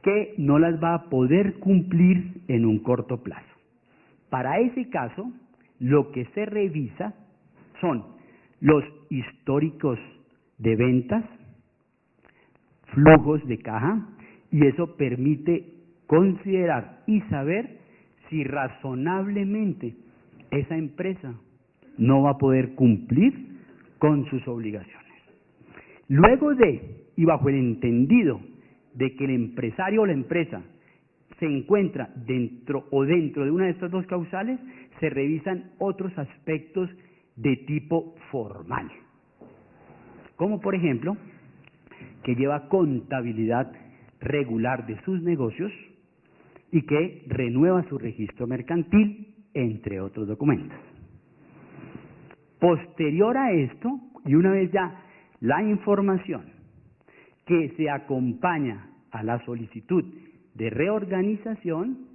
que no las va a poder cumplir en un corto plazo. Para ese caso, lo que se revisa son los históricos de ventas, flujos de caja, y eso permite considerar y saber si razonablemente esa empresa no va a poder cumplir con sus obligaciones. Luego de, y bajo el entendido de que el empresario o la empresa se encuentra dentro de una de estas dos causales, se revisan otros aspectos de tipo formal, como por ejemplo, que lleva contabilidad regular de sus negocios y que renueva su registro mercantil, entre otros documentos. Posterior a esto, y una vez ya la información que se acompaña a la solicitud de reorganización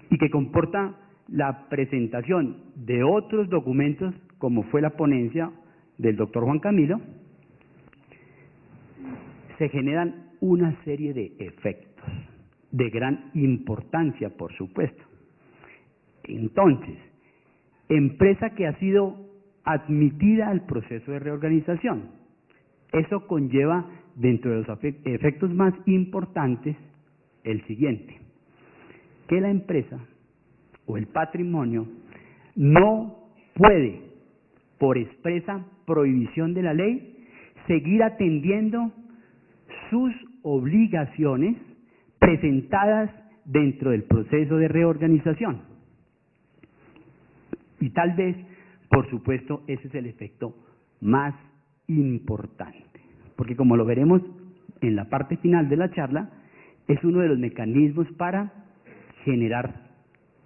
y que comporta la presentación de otros documentos, como fue la ponencia del doctor Juan Camilo, se generan una serie de efectos de gran importancia, por supuesto. Entonces, empresa que ha sido admitida al proceso de reorganización, eso conlleva dentro de los efectos más importantes el siguiente: que la empresa o el patrimonio no puede, por expresa prohibición de la ley, seguir atendiendo sus obligaciones presentadas dentro del proceso de reorganización. Y tal vez, por supuesto, ese es el efecto más importante, porque como lo veremos en la parte final de la charla, es uno de los mecanismos para generar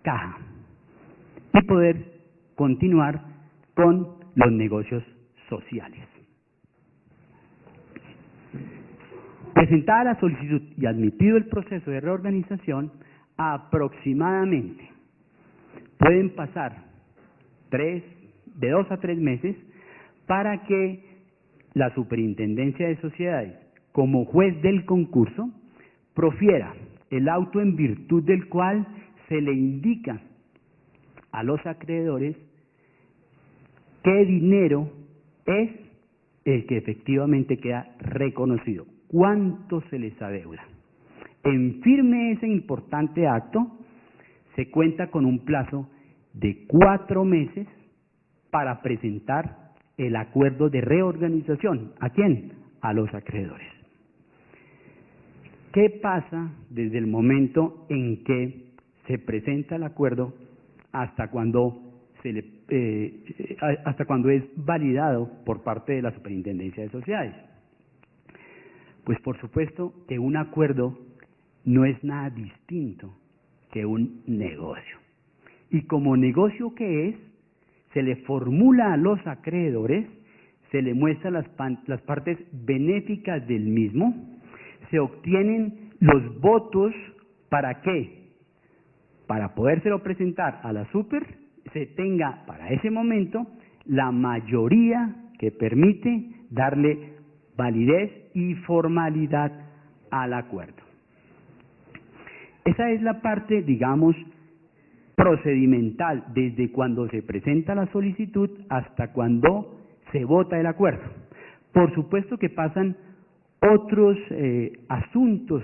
caja y poder continuar con los negocios sociales. Presentada la solicitud y admitido el proceso de reorganización, aproximadamente pueden pasar de 2 a 3 meses para que la Superintendencia de Sociedades, como juez del concurso, profiera el auto en virtud del cual se le indica a los acreedores qué dinero es el que efectivamente queda reconocido, cuánto se les adeuda. En firme ese importante acto, se cuenta con un plazo de 4 meses para presentar el acuerdo de reorganización. ¿A quién? A los acreedores. ¿Qué pasa desde el momento en que se presenta el acuerdo hasta cuando es validado por parte de la Superintendencia de Sociedades? Pues por supuesto que un acuerdo no es nada distinto que un negocio. Y como negocio que es, se le formula a los acreedores, se le muestran las partes benéficas del mismo, se obtienen los votos. ¿Para qué? Para podérselo presentar a la super, se tenga para ese momento la mayoría que permite darle validez y formalidad al acuerdo. Esa es la parte, digamos, procedimental, desde cuando se presenta la solicitud hasta cuando se vota el acuerdo. Por supuesto que pasan otros asuntos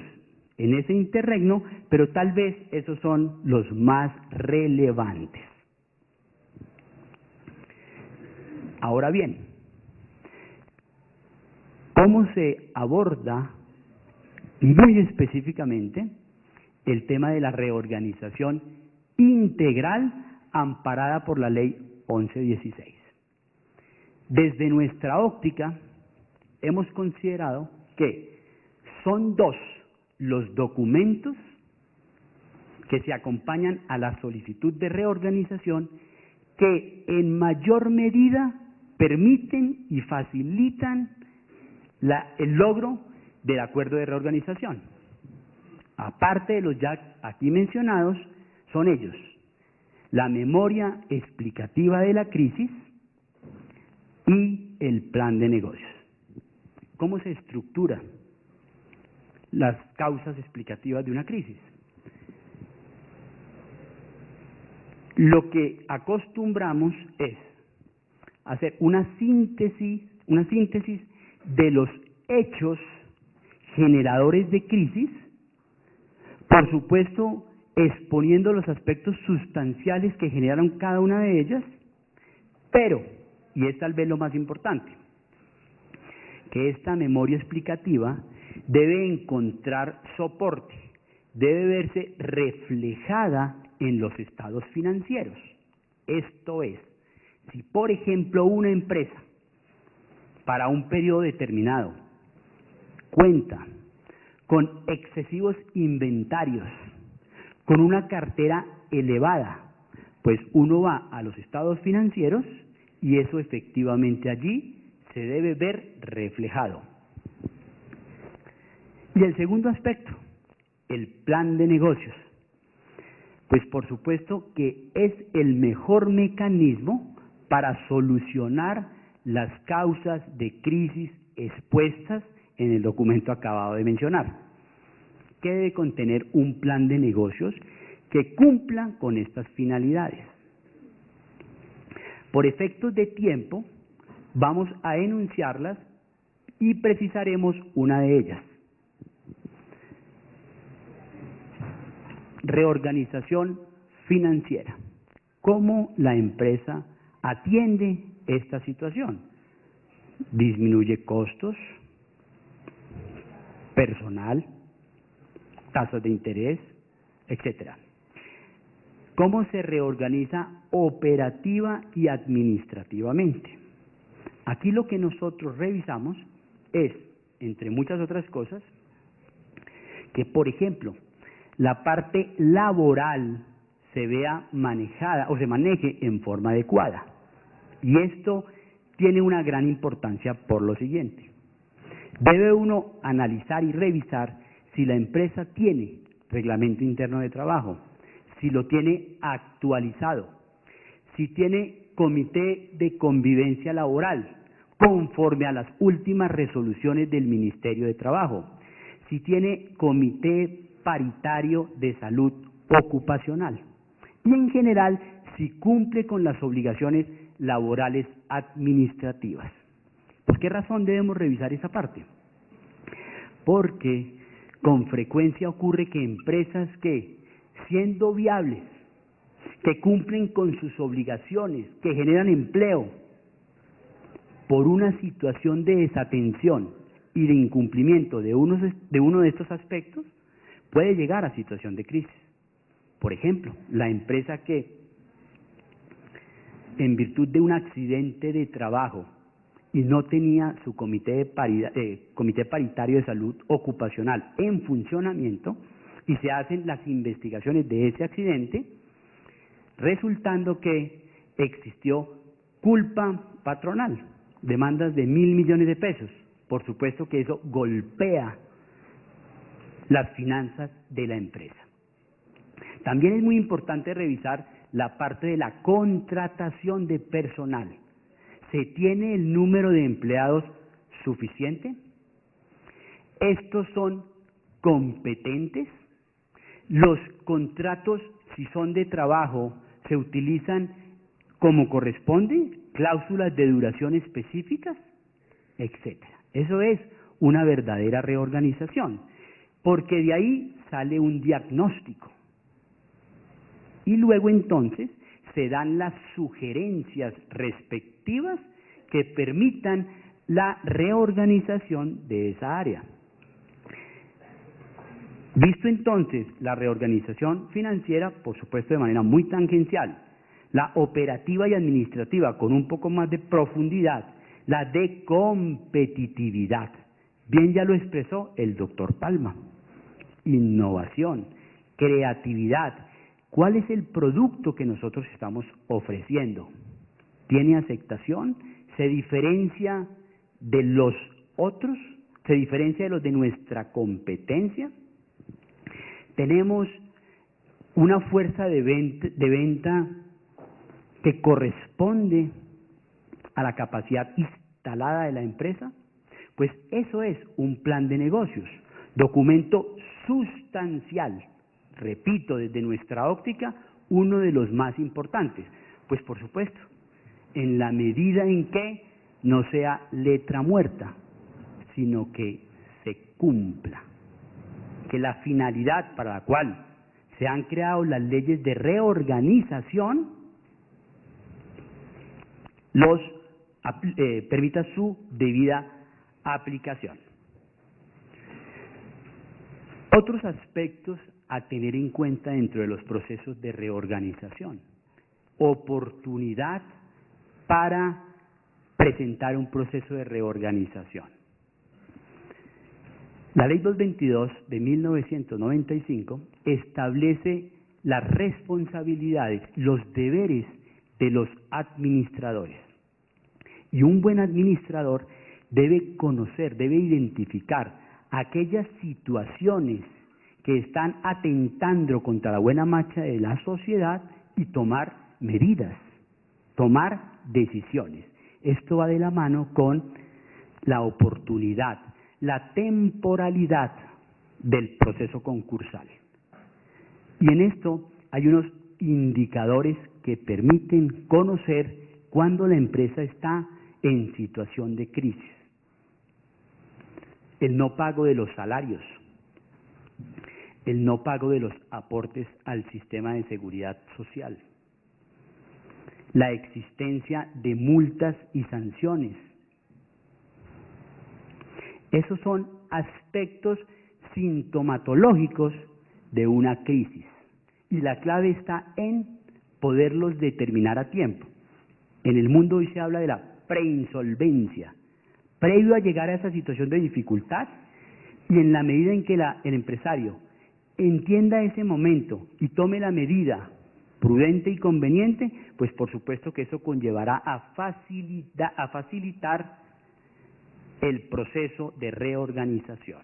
en ese interregno, pero tal vez esos son los más relevantes. Ahora bien, ¿cómo se aborda muy específicamente el tema de la reorganización integral amparada por la Ley 1116? Desde nuestra óptica, hemos considerado que son 2 los documentos que se acompañan a la solicitud de reorganización que en mayor medida permiten y facilitan el logro del acuerdo de reorganización. Aparte de los ya aquí mencionados, son ellos: la memoria explicativa de la crisis y el plan de negocios. ¿Cómo se estructura las causas explicativas de una crisis. Lo que acostumbramos es hacer una síntesis de los hechos generadores de crisis, por supuesto exponiendo los aspectos sustanciales que generaron cada una de ellas, pero, y es tal vez lo más importante, que esta memoria explicativa debe encontrar soporte, debe verse reflejada en los estados financieros. Esto es, si por ejemplo una empresa para un periodo determinado cuenta con excesivos inventarios, con una cartera elevada, pues uno va a los estados financieros y eso efectivamente allí se debe ver reflejado. Y el segundo aspecto, el plan de negocios. Pues por supuesto que es el mejor mecanismo para solucionar las causas de crisis expuestas en el documento acabado de mencionar, que debe contener un plan de negocios que cumpla con estas finalidades. Por efectos de tiempo, vamos a enunciarlas y precisaremos una de ellas. Reorganización financiera. ¿Cómo la empresa atiende esta situación? Disminuye costos, personal, tasas de interés, etcétera. ¿Cómo se reorganiza operativa y administrativamente? Aquí lo que nosotros revisamos es, entre muchas otras cosas, que por ejemplo, la parte laboral se vea manejada o se maneje en forma adecuada. Y esto tiene una gran importancia por lo siguiente. Debe uno analizar y revisar si la empresa tiene reglamento interno de trabajo, si lo tiene actualizado, si tiene comité de convivencia laboral, conforme a las últimas resoluciones del Ministerio de Trabajo, si tiene comité paritario de salud ocupacional y en general si cumple con las obligaciones laborales administrativas. ¿Por qué razón debemos revisar esa parte? Porque con frecuencia ocurre que empresas que, siendo viables, que cumplen con sus obligaciones, que generan empleo, por una situación de desatención y de incumplimiento de uno de estos aspectos, puede llegar a situación de crisis. Por ejemplo, la empresa que, en virtud de un accidente de trabajo y no tenía su comité paritario de salud ocupacional en funcionamiento, y se hacen las investigaciones de ese accidente, resultando que existió culpa patronal, demandas de 1.000 millones de pesos. Por supuesto que eso golpea las finanzas de la empresa. También es muy importante revisar la parte de la contratación de personal. ¿Se tiene el número de empleados suficiente? ¿Estos son competentes? ¿Los contratos, si son de trabajo, se utilizan como corresponde? ¿Cláusulas de duración específicas? Etcétera. Eso es una verdadera reorganización, porque de ahí sale un diagnóstico. Y luego entonces se dan las sugerencias respectivas que permitan la reorganización de esa área. Visto entonces la reorganización financiera, por supuesto de manera muy tangencial, la operativa y administrativa con un poco más de profundidad, la de competitividad, bien ya lo expresó el doctor Palma, innovación, creatividad. ¿Cuál es el producto que nosotros estamos ofreciendo? ¿Tiene aceptación? ¿Se diferencia de los otros? ¿Se diferencia de los de nuestra competencia? ¿Tenemos una fuerza de venta que corresponde a la capacidad instalada de la empresa? Pues eso es un plan de negocios. Documento sustancial, repito, desde nuestra óptica, uno de los más importantes. Pues por supuesto, en la medida en que no sea letra muerta, sino que se cumpla, que la finalidad para la cual se han creado las leyes de reorganización permita su debida aplicación. Otros aspectos a tener en cuenta dentro de los procesos de reorganización. Oportunidad para presentar un proceso de reorganización. La Ley 222 de 1995 establece las responsabilidades, los deberes de los administradores. Y un buen administrador debe conocer, debe identificar aquellas situaciones que están atentando contra la buena marcha de la sociedad y tomar medidas, tomar decisiones. Esto va de la mano con la oportunidad, la temporalidad del proceso concursal. Y en esto hay unos indicadores que permiten conocer cuando la empresa está en situación de crisis. El no pago de los salarios, el no pago de los aportes al sistema de seguridad social, la existencia de multas y sanciones. Esos son aspectos sintomatológicos de una crisis y la clave está en poderlos determinar a tiempo. En el mundo hoy se habla de la preinsolvencia, previo a llegar a esa situación de dificultad, y en la medida en que el empresario entienda ese momento y tome la medida prudente y conveniente, pues por supuesto que eso conllevará a facilitar el proceso de reorganización.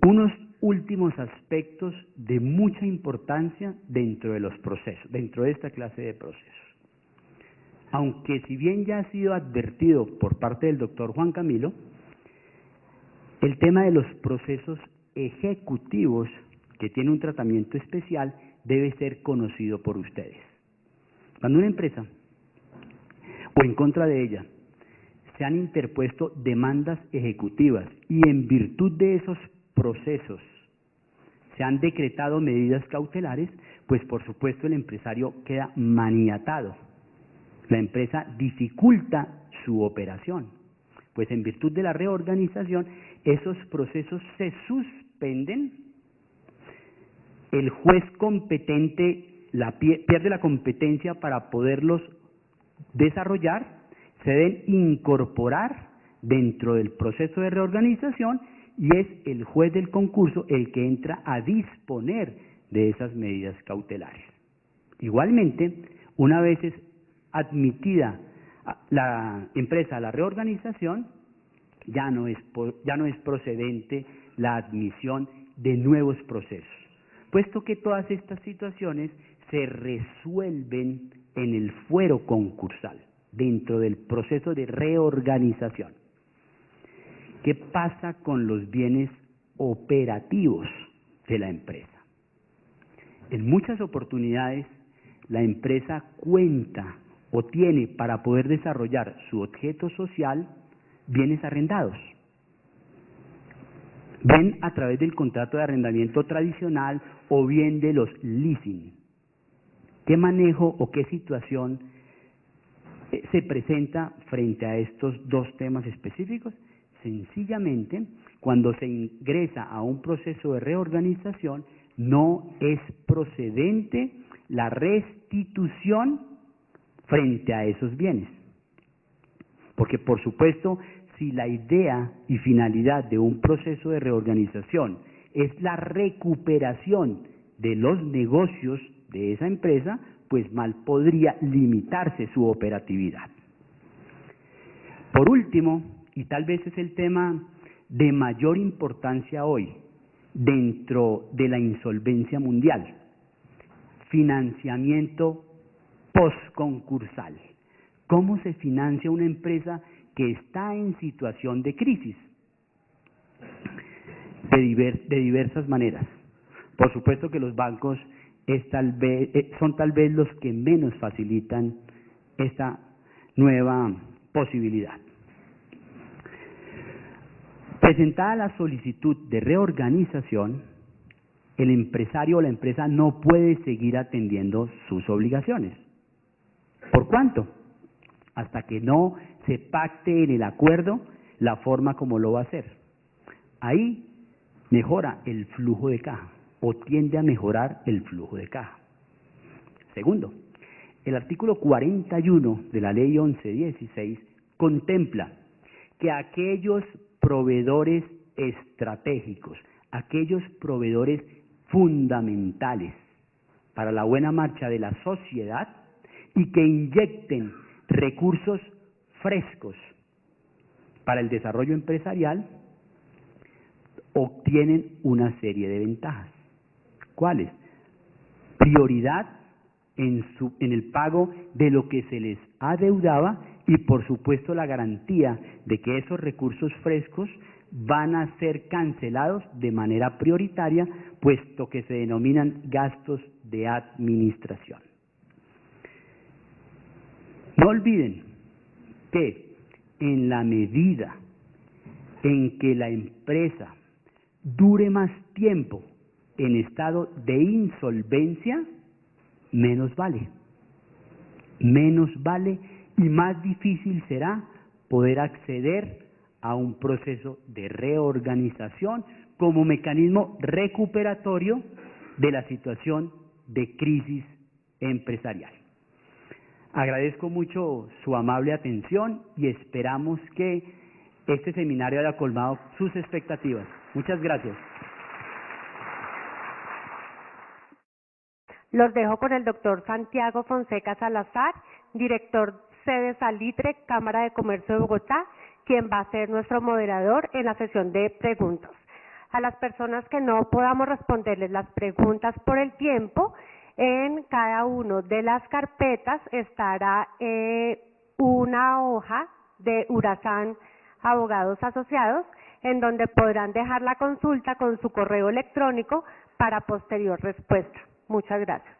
Unos últimos aspectos de mucha importancia dentro de los procesos, dentro de esta clase de procesos. Aunque si bien ya ha sido advertido por parte del doctor Juan Camilo, el tema de los procesos ejecutivos, que tiene un tratamiento especial, debe ser conocido por ustedes. Cuando una empresa, o en contra de ella, se han interpuesto demandas ejecutivas y en virtud de esos procesos se han decretado medidas cautelares, pues por supuesto el empresario queda maniatado. La empresa dificulta su operación, pues en virtud de la reorganización esos procesos se suspenden, el juez competente pierde la competencia para poderlos desarrollar, se deben incorporar dentro del proceso de reorganización y es el juez del concurso el que entra a disponer de esas medidas cautelares. Igualmente, una vez es admitida la empresa a la reorganización, ya no es procedente la admisión de nuevos procesos, puesto que todas estas situaciones se resuelven en el fuero concursal, dentro del proceso de reorganización. ¿Qué pasa con los bienes operativos de la empresa? En muchas oportunidades, la empresa cuenta o tiene para poder desarrollar su objeto social bienes arrendados. Bien a través del contrato de arrendamiento tradicional o bien de los leasing. ¿Qué manejo o qué situación se presenta frente a estos dos temas específicos? Sencillamente, cuando se ingresa a un proceso de reorganización, no es procedente la restitución frente a esos bienes. Porque, por supuesto, si la idea y finalidad de un proceso de reorganización es la recuperación de los negocios de esa empresa, pues mal podría limitarse su operatividad. Por último, y tal vez es el tema de mayor importancia hoy dentro de la insolvencia mundial, financiamiento postconcursal. ¿Cómo se financia una empresa que está en situación de crisis? de diversas maneras. Por supuesto que los bancos son tal vez los que menos facilitan esta nueva posibilidad. Presentada la solicitud de reorganización, el empresario o la empresa no puede seguir atendiendo sus obligaciones. ¿Por cuánto? Hasta que no se pacte en el acuerdo la forma como lo va a hacer. Ahí mejora el flujo de caja o tiende a mejorar el flujo de caja. Segundo, el artículo 41 de la Ley 1116 contempla que aquellos proveedores estratégicos, aquellos proveedores fundamentales para la buena marcha de la sociedad y que inyecten recursos frescos para el desarrollo empresarial, obtienen una serie de ventajas. ¿Cuáles? Prioridad en el pago de lo que se les adeudaba y, por supuesto, la garantía de que esos recursos frescos van a ser cancelados de manera prioritaria, puesto que se denominan gastos de administración. No olviden que en la medida en que la empresa dure más tiempo en estado de insolvencia, menos vale. Menos vale y más difícil será poder acceder a un proceso de reorganización como mecanismo recuperatorio de la situación de crisis empresarial. Agradezco mucho su amable atención y esperamos que este seminario haya colmado sus expectativas. Muchas gracias. Los dejo con el doctor Santiago Fonseca Salazar, director sede Salitre, Cámara de Comercio de Bogotá, quien va a ser nuestro moderador en la sesión de preguntas. A las personas que no podamos responderles las preguntas por el tiempo, en cada una de las carpetas estará una hoja de Urazán Abogados Asociados, en donde podrán dejar la consulta con su correo electrónico para posterior respuesta. Muchas gracias.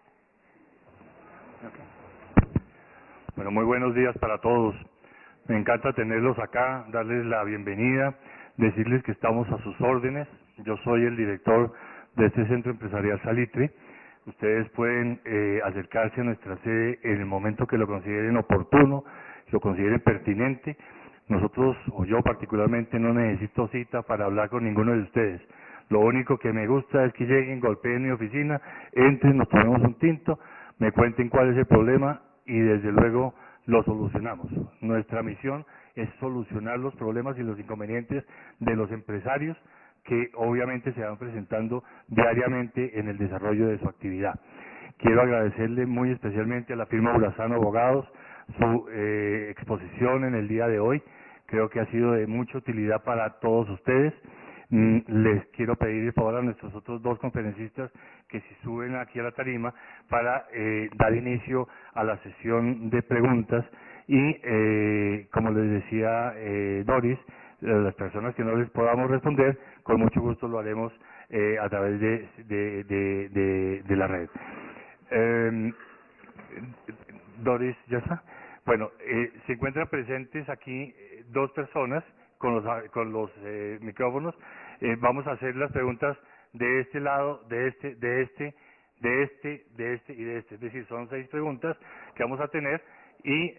Bueno, muy buenos días para todos. Me encanta tenerlos acá, darles la bienvenida, decirles que estamos a sus órdenes. Yo soy el director de este Centro Empresarial Salitre. Ustedes pueden acercarse a nuestra sede en el momento que lo consideren oportuno, lo consideren pertinente. Nosotros, o yo particularmente, no necesito cita para hablar con ninguno de ustedes. Lo único que me gusta es que lleguen, golpeen mi oficina, entren, nos tomemos un tinto, me cuenten cuál es el problema y desde luego lo solucionamos. Nuestra misión es solucionar los problemas y los inconvenientes de los empresarios que obviamente se van presentando diariamente en el desarrollo de su actividad. Quiero agradecerle muy especialmente a la firma Urazán Abogados su exposición en el día de hoy. Creo que ha sido de mucha utilidad para todos ustedes. Les quiero pedir el favor a nuestros otros dos conferencistas que si suben aquí a la tarima para dar inicio a la sesión de preguntas y como les decía Doris, las personas que no les podamos responder, con mucho gusto lo haremos a través de la red. Doris, ¿ya está? Bueno, se encuentran presentes aquí dos personas con los micrófonos. Vamos a hacer las preguntas de este lado, de este y de este. Es decir, son 6 preguntas que vamos a tener y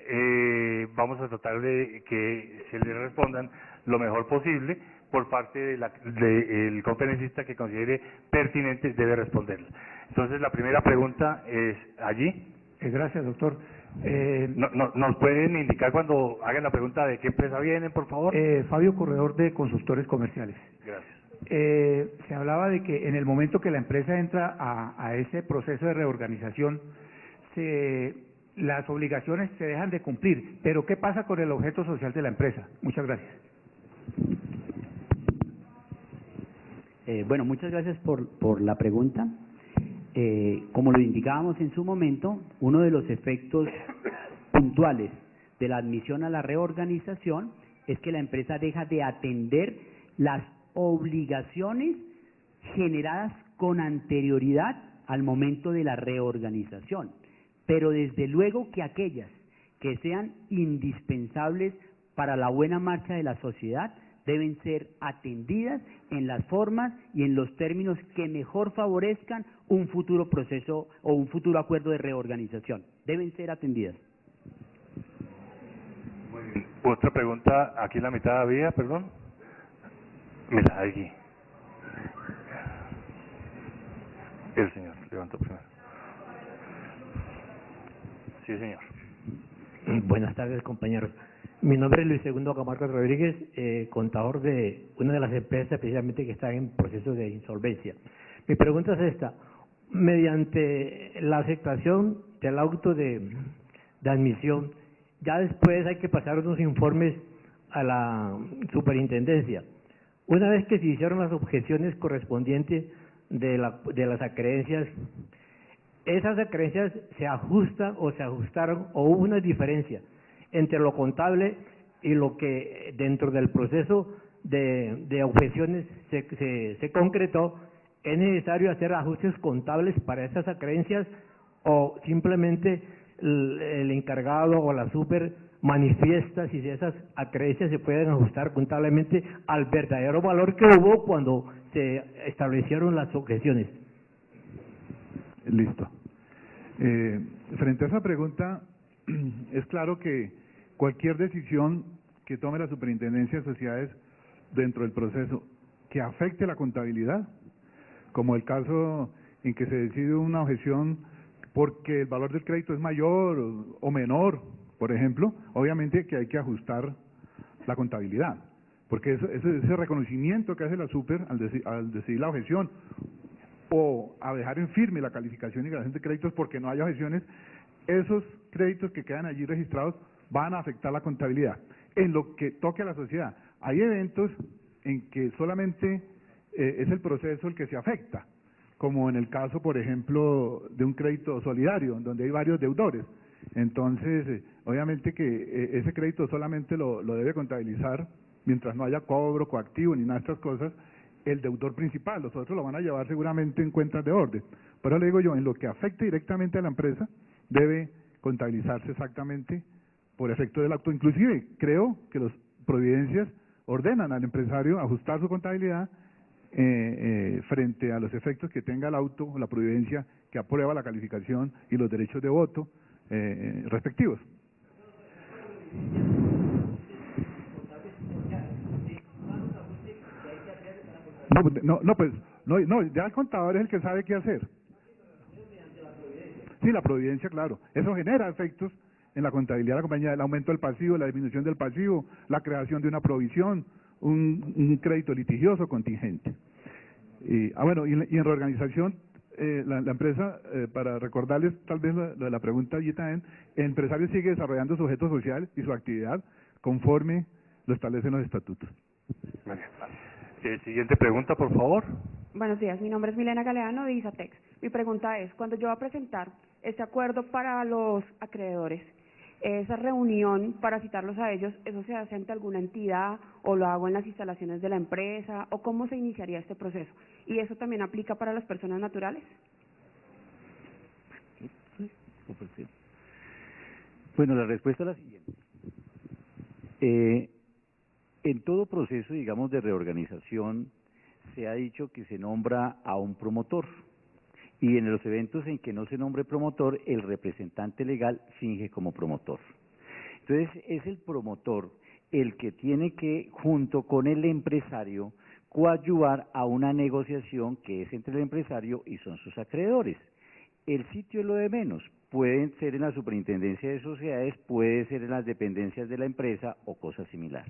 vamos a tratar de que se les respondan lo mejor posible por parte del conferencista que considere pertinente debe responderlas. Entonces, la primera pregunta es allí. Gracias, doctor. ¿Nos pueden indicar cuando hagan la pregunta de qué empresa vienen, por favor? Fabio Corredor, de Consultores Comerciales. Gracias. Se hablaba de que en el momento que la empresa entra a ese proceso de reorganización, las obligaciones se dejan de cumplir, pero ¿qué pasa con el objeto social de la empresa? Muchas gracias. Bueno, muchas gracias por la pregunta. Como lo indicábamos en su momento, uno de los efectos puntuales de la admisión a la reorganización es que la empresa deja de atender las obligaciones generadas con anterioridad al momento de la reorganización, pero desde luego que aquellas que sean indispensables para la buena marcha de la sociedad deben ser atendidas en las formas y en los términos que mejor favorezcan un futuro proceso o un futuro acuerdo de reorganización. Deben ser atendidas. Muy bien. Otra pregunta, aquí en la mitad había, perdón. Mira, aquí. El señor, levantó primero. Sí, señor. Buenas tardes, compañeros. Mi nombre es Luis Segundo Camargo Rodríguez, contador de una de las empresas especialmente que están en proceso de insolvencia. Mi pregunta es esta: mediante la aceptación del auto de admisión, ya después hay que pasar unos informes a la superintendencia. Una vez que se hicieron las objeciones correspondientes de las acreencias, esas acreencias se ajustan o se ajustaron o hubo una diferencia entre lo contable y lo que dentro del proceso de objeciones se concretó. ¿Es necesario hacer ajustes contables para esas acreencias o simplemente el encargado o la super manifiesta si esas acreencias se pueden ajustar contablemente al verdadero valor que hubo cuando se establecieron las objeciones? Listo. Frente a esa pregunta, es claro que cualquier decisión que tome la Superintendencia de Sociedades dentro del proceso que afecte la contabilidad, como el caso en que se decide una objeción porque el valor del crédito es mayor o menor, por ejemplo, obviamente que hay que ajustar la contabilidad, porque ese reconocimiento que hace la Super al decidir la objeción o a dejar en firme la calificación y creación de créditos porque no hay objeciones, esos créditos que quedan allí registrados van a afectar la contabilidad. En lo que toque a la sociedad, hay eventos en que solamente es el proceso el que se afecta, como en el caso, por ejemplo, de un crédito solidario, donde hay varios deudores. Entonces, obviamente que ese crédito solamente lo debe contabilizar, mientras no haya cobro coactivo ni nada de estas cosas, el deudor principal. Los otros lo van a llevar seguramente en cuentas de orden. Pero le digo yo, en lo que afecte directamente a la empresa, debe contabilizarse exactamente por efecto del acto. Inclusive, creo que las providencias ordenan al empresario ajustar su contabilidad frente a los efectos que tenga el auto o la providencia que aprueba la calificación y los derechos de voto respectivos. No, ya el contador es el que sabe qué hacer. Sí, la providencia, claro. Eso genera efectos en la contabilidad de la compañía, el aumento del pasivo, la disminución del pasivo, la creación de una provisión, un crédito litigioso contingente. Y en reorganización, la empresa, para recordarles tal vez la pregunta allí también, el empresario sigue desarrollando su objeto social y su actividad conforme lo establecen los estatutos. Siguiente pregunta, por favor. Buenos días, mi nombre es Milena Galeano de ISATEX. Mi pregunta es, cuando yo voy a presentar este acuerdo para los acreedores, esa reunión para citarlos a ellos, ¿eso se hace ante alguna entidad o lo hago en las instalaciones de la empresa o cómo se iniciaría este proceso? ¿Y eso también aplica para las personas naturales? Bueno, la respuesta es la siguiente. En todo proceso, digamos, de reorganización, se ha dicho que se nombra a un promotor. Y en los eventos en que no se nombre promotor, el representante legal finge como promotor. Entonces, es el promotor el que tiene que, junto con el empresario, coadyuvar a una negociación que es entre el empresario y son sus acreedores. El sitio es lo de menos. Pueden ser en la Superintendencia de Sociedades, puede ser en las dependencias de la empresa o cosa similar.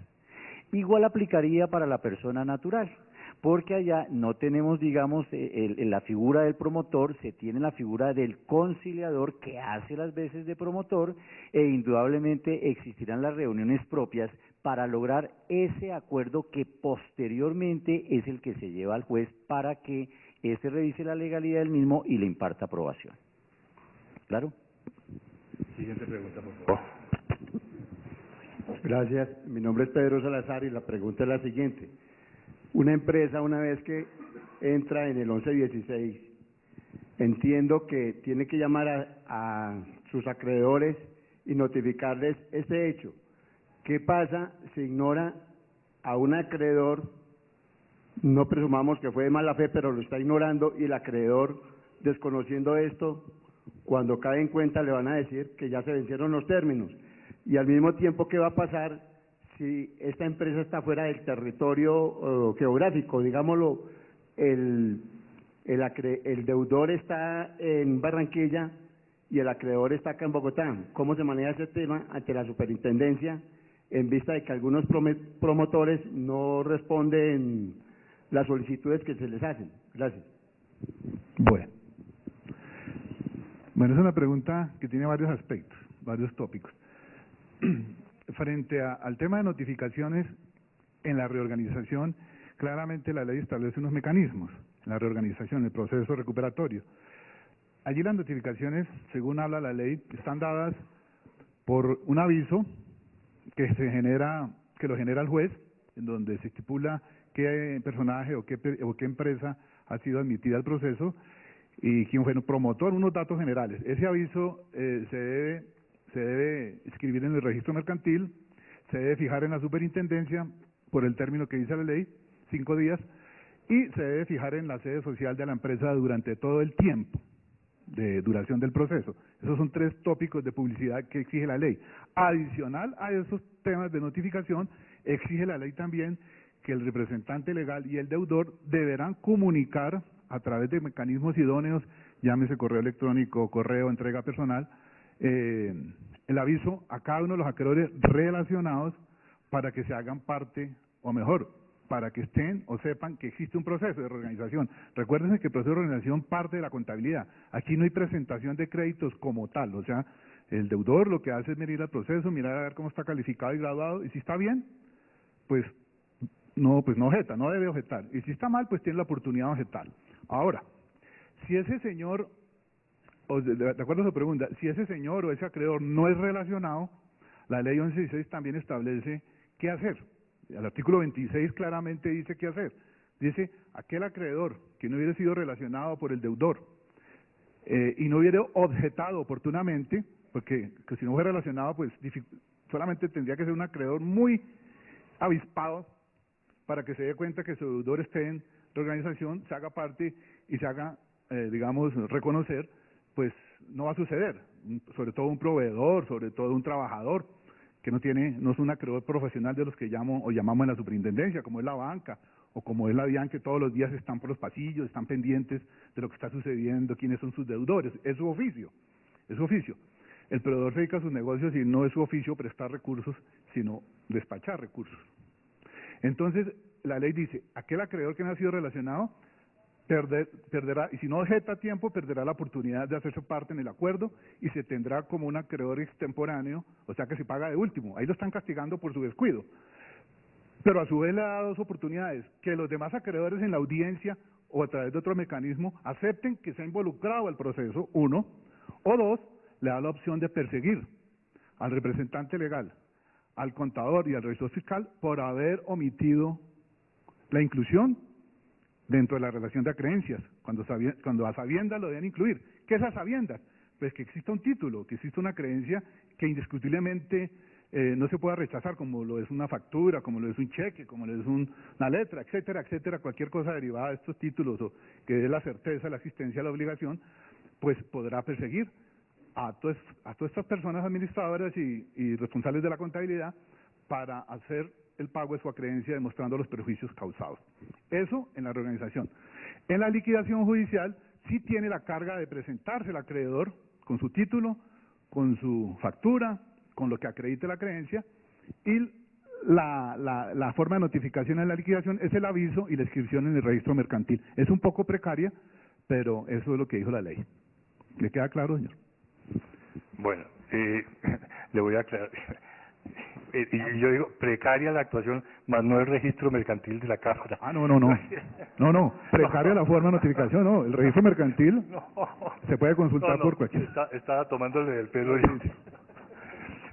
Igual aplicaría para la persona natural, porque allá no tenemos, digamos, la figura del promotor, se tiene la figura del conciliador que hace las veces de promotor e indudablemente existirán las reuniones propias para lograr ese acuerdo que posteriormente es el que se lleva al juez para que éste revise la legalidad del mismo y le imparta aprobación. ¿Claro? Siguiente pregunta, por favor. Gracias. Mi nombre es Pedro Salazar y la pregunta es la siguiente. Una empresa, una vez que entra en el 1116, entiendo que tiene que llamar a sus acreedores y notificarles este hecho. ¿Qué pasa si ignora a un acreedor? No presumamos que fue de mala fe, pero lo está ignorando, y el acreedor, desconociendo esto, cuando cae en cuenta le van a decir que ya se vencieron los términos. Y al mismo tiempo, ¿qué va a pasar si esta empresa está fuera del territorio geográfico? Digámoslo, el deudor está en Barranquilla y el acreedor está acá en Bogotá. ¿Cómo se maneja ese tema ante la superintendencia en vista de que algunos promotores no responden las solicitudes que se les hacen? Gracias. Bueno, es una pregunta que tiene varios aspectos, varios tópicos. Frente al tema de notificaciones en la reorganización, claramente la ley establece unos mecanismos en la reorganización, el proceso recuperatorio. Allí las notificaciones, según habla la ley, están dadas por un aviso que lo genera el juez, en donde se estipula qué personaje o qué empresa ha sido admitida al proceso y quién fue el promotor, unos datos generales. Ese aviso se debe escribir en el registro mercantil, se debe fijar en la superintendencia por el término que dice la ley, 5 días, y se debe fijar en la sede social de la empresa durante todo el tiempo de duración del proceso. Esos son 3 tópicos de publicidad que exige la ley. Adicional a esos temas de notificación, exige la ley también que el representante legal y el deudor deberán comunicar a través de mecanismos idóneos, llámese correo electrónico, correo, entrega personal, el aviso a cada uno de los acreedores relacionados para que se hagan parte, o mejor, para que estén o sepan que existe un proceso de reorganización. Recuérdense que el proceso de reorganización parte de la contabilidad. Aquí no hay presentación de créditos como tal, o sea, el deudor lo que hace es medir el proceso, mirar a ver cómo está calificado y graduado, y si está bien, pues no objeta, no debe objetar. Y si está mal, pues tiene la oportunidad de objetar. Ahora, si ese señor, de acuerdo a su pregunta, si ese señor o ese acreedor no es relacionado, la ley 1116 también establece qué hacer. El artículo 26 claramente dice qué hacer. Dice, aquel acreedor que no hubiera sido relacionado por el deudor y no hubiera objetado oportunamente, porque si no fuera relacionado, pues solamente tendría que ser un acreedor muy avispado para que se dé cuenta que su deudor esté en la organización, se haga parte y se haga, reconocer, pues no va a suceder. Sobre todo un proveedor, sobre todo un trabajador, que no es un acreedor profesional de los que llamamos en la superintendencia, como es la banca, o como es la DIAN, que todos los días están por los pasillos, están pendientes de lo que está sucediendo, quiénes son sus deudores. Es su oficio, es su oficio. El proveedor se dedica a sus negocios y no es su oficio prestar recursos, sino despachar recursos. Entonces, la ley dice, aquel acreedor que no ha sido relacionado perderá, y si no objeta a tiempo, perderá la oportunidad de hacerse parte en el acuerdo y se tendrá como un acreedor extemporáneo, o sea que se paga de último. Ahí lo están castigando por su descuido. Pero a su vez le da 2 oportunidades, que los demás acreedores en la audiencia o a través de otro mecanismo acepten que se ha involucrado al proceso, 1, o 2, le da la opción de perseguir al representante legal, al contador y al revisor fiscal por haber omitido la inclusión dentro de la relación de acreencias, cuando a sabiendas lo deben incluir. ¿Qué es a sabiendas? Pues que exista un título, que exista una creencia que indiscutiblemente no se pueda rechazar, como lo es una factura, como lo es un cheque, como lo es una letra, etcétera, etcétera, cualquier cosa derivada de estos títulos o que dé la certeza de la existencia de la obligación, pues podrá perseguir a todas estas personas administradoras y responsables de la contabilidad para hacer el pago de su acreencia demostrando los perjuicios causados. Eso en la reorganización. En la liquidación judicial sí tiene la carga de presentarse el acreedor con su título, con su factura, con lo que acredite la creencia, y la forma de notificación en la liquidación es el aviso y la inscripción en el registro mercantil. Es un poco precaria, pero eso es lo que dijo la ley. ¿Le queda claro, señor? Bueno, le voy a aclarar. Y yo digo, precaria la actuación, más no el registro mercantil de la Cámara. No, precaria la forma de notificación, no. El registro mercantil se puede consultar por cualquier. Estaba tomándole del pelo.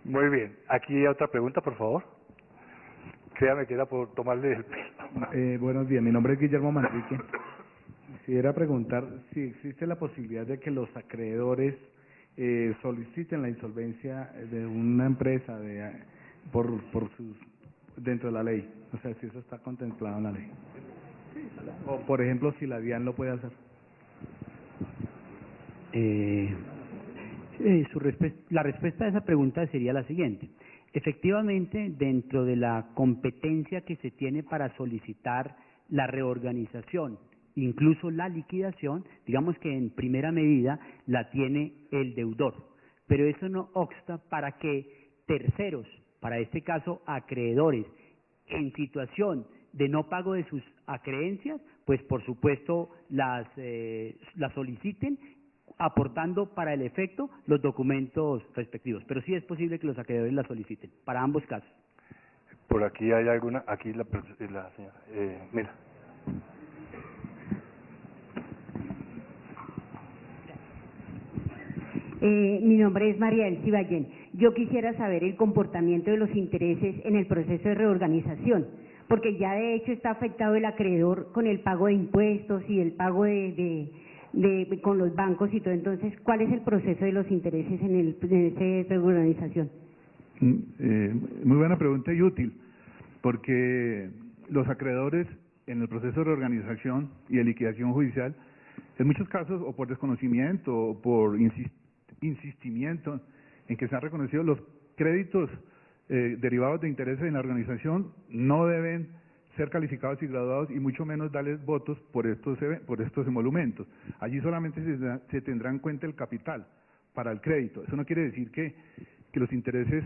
Muy bien. Aquí hay otra pregunta, por favor. Créame que era por tomarle el pelo. Buenos días, mi nombre es Guillermo Manrique. Quisiera preguntar si existe la posibilidad de que los acreedores soliciten la insolvencia de una empresa por sus dentro de la ley, o sea, si eso está contemplado en la ley. O, por ejemplo, si la DIAN lo puede hacer. La respuesta a esa pregunta sería la siguiente. Efectivamente, dentro de la competencia que se tiene para solicitar la reorganización, incluso la liquidación, digamos que en primera medida la tiene el deudor, pero eso no obsta para que terceros, para este caso acreedores, en situación de no pago de sus acreencias, pues por supuesto las soliciten, aportando para el efecto los documentos respectivos, pero sí es posible que los acreedores la soliciten, para ambos casos. Por aquí hay alguna, aquí la señora, mira. Mi nombre es María Elsie Ballén. Yo quisiera saber el comportamiento de los intereses en el proceso de reorganización, porque ya de hecho está afectado el acreedor con el pago de impuestos y el pago con los bancos y todo. Entonces, ¿cuál es el proceso de los intereses en esa reorganización? Muy buena pregunta y útil, porque los acreedores en el proceso de reorganización y de liquidación judicial, en muchos casos, o por desconocimiento o por insistimiento en que se han reconocido los créditos derivados de intereses en la organización, no deben ser calificados y graduados y mucho menos darles votos por estos emolumentos. Allí solamente se tendrá en cuenta el capital para el crédito. Eso no quiere decir que los intereses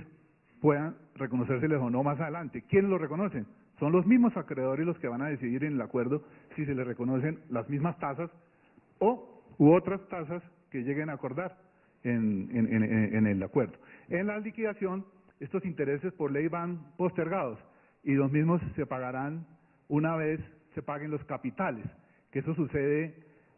puedan reconocérseles o no más adelante. ¿Quiénes lo reconocen? Son los mismos acreedores los que van a decidir en el acuerdo si se les reconocen las mismas tasas u otras tasas que lleguen a acordar en el acuerdo. En la liquidación, estos intereses por ley van postergados y los mismos se pagarán una vez se paguen los capitales, que eso sucede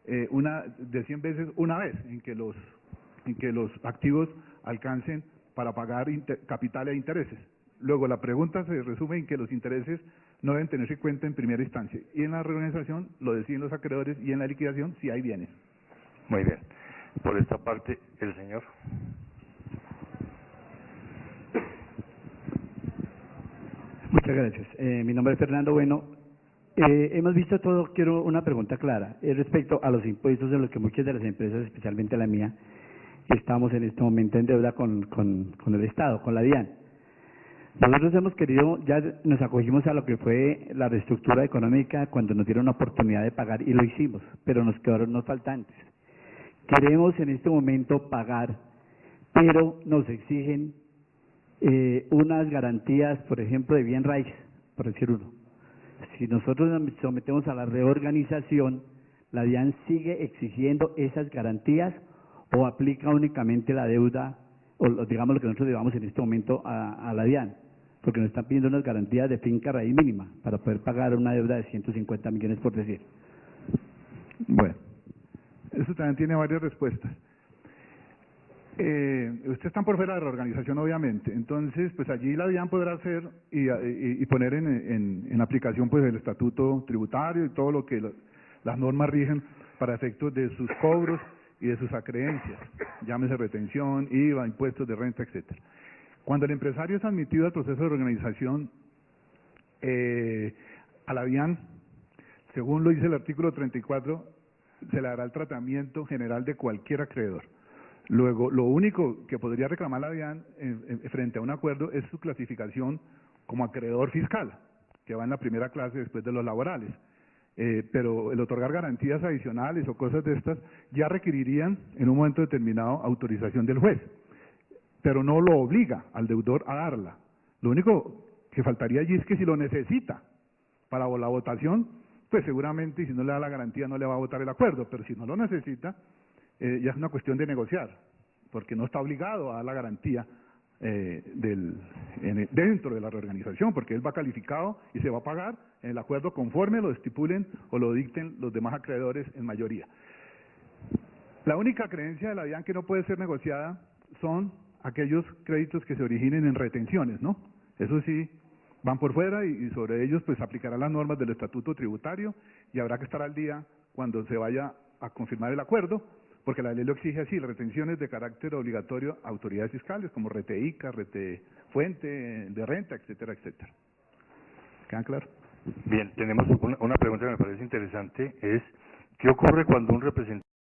de 100 veces una vez en que los activos alcancen para pagar capital e intereses. Luego la pregunta se resume en que los intereses no deben tenerse en cuenta en primera instancia, y en la reorganización lo deciden los acreedores, y en la liquidación si hay bienes. Muy bien. Por esta parte, el señor. Muchas gracias. Mi nombre es Fernando Bueno. Hemos visto todo, quiero una pregunta clara, respecto a los impuestos de los que muchas de las empresas, especialmente la mía, estamos en este momento en deuda con el Estado, con la DIAN. Nosotros hemos querido, ya nos acogimos a lo que fue la reestructura económica cuando nos dieron la oportunidad de pagar y lo hicimos, pero nos quedaron unos faltantes. Queremos en este momento pagar, pero nos exigen unas garantías, por ejemplo, de bien raíz, por decir uno. Si nosotros nos sometemos a la reorganización, la DIAN sigue exigiendo esas garantías o aplica únicamente la deuda, o digamos lo que nosotros llevamos en este momento a la DIAN, porque nos están pidiendo unas garantías de finca raíz mínima para poder pagar una deuda de 150 millones, por decir. Bueno, eso también tiene varias respuestas. Ustedes están por fuera de la reorganización, obviamente, entonces pues allí la DIAN podrá hacer y poner en aplicación pues el estatuto tributario y todo lo que las normas rigen para efectos de sus cobros y de sus acreencias, llámese retención, IVA, impuestos de renta, etcétera. Cuando el empresario es admitido al proceso de reorganización, a la DIAN, según lo dice el artículo 34, se le dará el tratamiento general de cualquier acreedor. Luego, lo único que podría reclamar la DIAN frente a un acuerdo es su clasificación como acreedor fiscal, que va en la primera clase después de los laborales. Pero el otorgar garantías adicionales o cosas de estas ya requerirían en un momento determinado autorización del juez, pero no lo obliga al deudor a darla. Lo único que faltaría allí es que si lo necesita para la votación, pues seguramente si no le da la garantía no le va a votar el acuerdo, pero si no lo necesita, ya es una cuestión de negociar, porque no está obligado a dar la garantía dentro de la reorganización, porque él va calificado y se va a pagar en el acuerdo conforme lo estipulen o lo dicten los demás acreedores en mayoría. La única creencia de la DIAN que no puede ser negociada son aquellos créditos que se originen en retenciones, ¿no? Eso sí, van por fuera y sobre ellos pues aplicarán las normas del estatuto tributario y habrá que estar al día cuando se vaya a confirmar el acuerdo, porque la ley lo exige así, retenciones de carácter obligatorio a autoridades fiscales como RTICA, Fuente de Renta, etcétera, etcétera. ¿Quedan claros? Bien, tenemos una pregunta que me parece interesante, es ¿qué ocurre cuando un representante